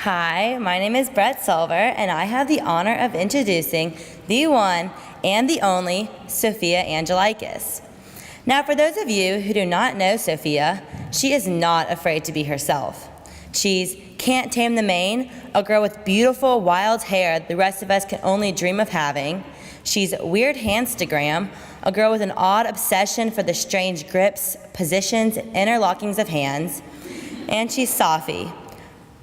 Hi, my name is Brett Silver, and I have the honor of introducing the one and the only Sophia Angelakis. Now, for those of you who do not know Sophia, she is not afraid to be herself. She's Can't Tame the Mane, a girl with beautiful, wild hair the rest of us can only dream of having. She's Weird Handstagram, a girl with an odd obsession for the strange grips, positions, and interlockings of hands. And she's Sophie,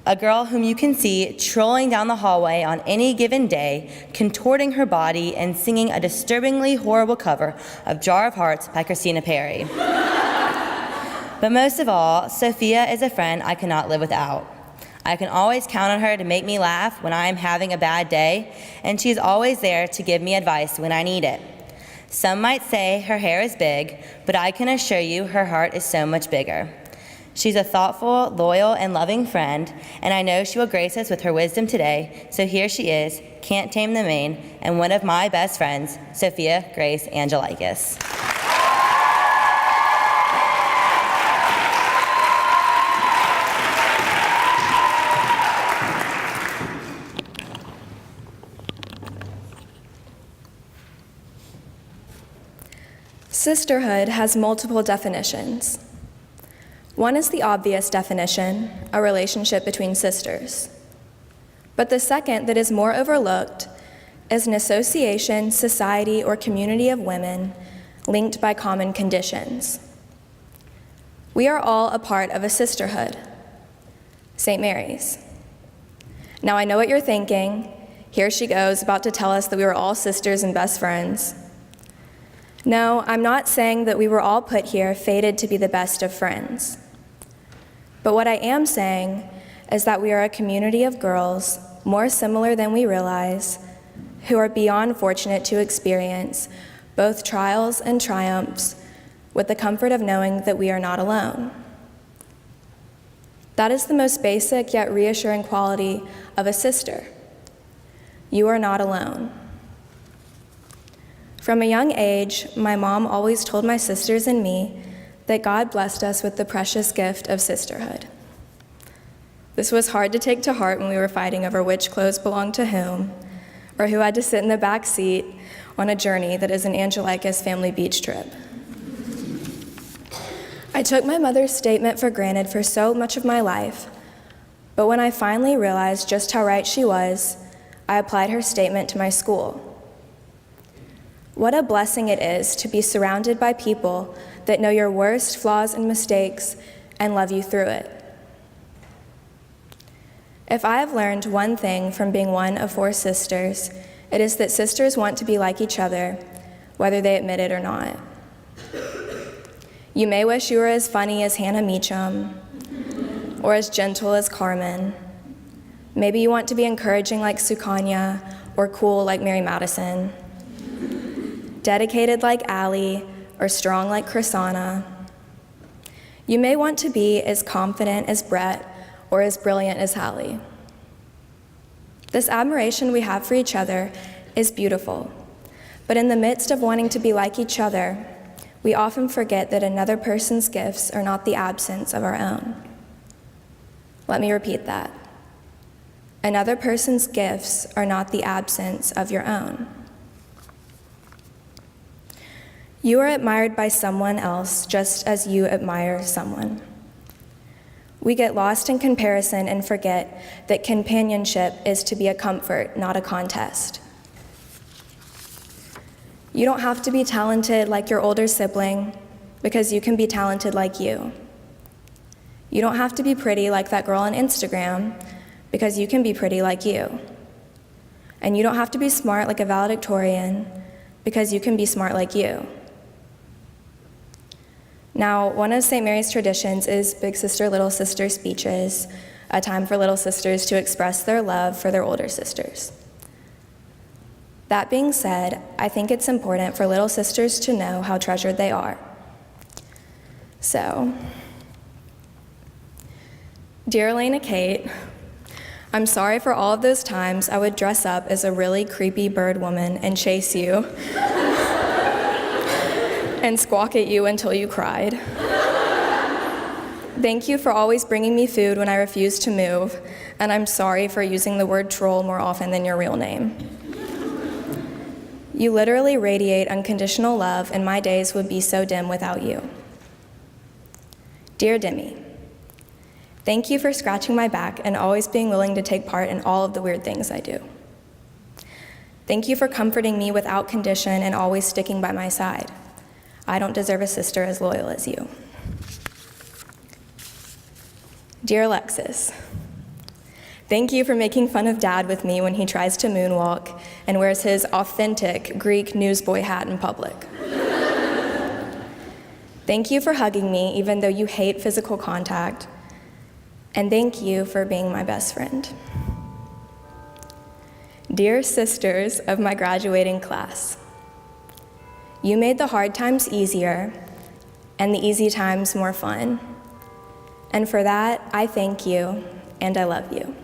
a girl whom you can see trolling down the hallway on any given day, contorting her body and singing a disturbingly horrible cover of Jar of Hearts by Christina Perri. But most of all, Sophia is a friend I cannot live without. I can always count on her to make me laugh when I am having a bad day, and she's always there to give me advice when I need it. Some might say her hair is big, but I can assure you her heart is so much bigger. She's a thoughtful, loyal, and loving friend, and I know she will grace us with her wisdom today. So here she is, Can't Tame the Mane, and one of my best friends, Sophia Grace Angelakis. Sisterhood has multiple definitions. One is the obvious definition, a relationship between sisters. But the second, that is more overlooked, is an association, society, or community of women linked by common conditions. We are all a part of a sisterhood, St. Mary's. Now I know what you're thinking. Here she goes, about to tell us that we were all sisters and best friends. No, I'm not saying that we were all put here fated to be the best of friends. But what I am saying is that we are a community of girls, more similar than we realize, who are beyond fortunate to experience both trials and triumphs with the comfort of knowing that we are not alone. That is the most basic yet reassuring quality of a sister. You are not alone. From a young age, my mom always told my sisters and me that God blessed us with the precious gift of sisterhood. This was hard to take to heart when we were fighting over which clothes belonged to whom, or who had to sit in the back seat on a journey that is an Angelakis family beach trip. I took my mother's statement for granted for so much of my life, but when I finally realized just how right she was, I applied her statement to my school. What a blessing it is to be surrounded by people that know your worst flaws and mistakes and love you through it. If I have learned one thing from being one of 4 sisters, it is that sisters want to be like each other, whether they admit it or not. You may wish you were as funny as Hannah Meacham, or as gentle as Carmen. Maybe you want to be encouraging like Sukanya, or cool like Mary Madison, dedicated like Allie, or strong like Chrisana. You may want to be as confident as Brett, or as brilliant as Hallie. This admiration we have for each other is beautiful, but in the midst of wanting to be like each other, we often forget that another person's gifts are not the absence of our own. Let me repeat that. Another person's gifts are not the absence of your own. You are admired by someone else just as you admire someone. We get lost in comparison and forget that companionship is to be a comfort, not a contest. You don't have to be talented like your older sibling because you can be talented like you. You don't have to be pretty like that girl on Instagram because you can be pretty like you. And you don't have to be smart like a valedictorian because you can be smart like you. Now, one of St. Mary's traditions is Big Sister, Little Sister speeches, a time for little sisters to express their love for their older sisters. That being said, I think it's important for little sisters to know how treasured they are. So, dear Elena Kate, I'm sorry for all of those times I would dress up as a really creepy bird woman and chase you and squawk at you until you cried. Thank you for always bringing me food when I refuse to move, and I'm sorry for using the word troll more often than your real name. You literally radiate unconditional love, and my days would be so dim without you. Dear Demi, thank you for scratching my back and always being willing to take part in all of the weird things I do. Thank you for comforting me without condition and always sticking by my side. I don't deserve a sister as loyal as you. Dear Alexis, thank you for making fun of Dad with me when he tries to moonwalk and wears his authentic Greek newsboy hat in public. Thank you for hugging me even though you hate physical contact. And thank you for being my best friend. Dear sisters of my graduating class, you made the hard times easier and the easy times more fun. And for that, I thank you and I love you.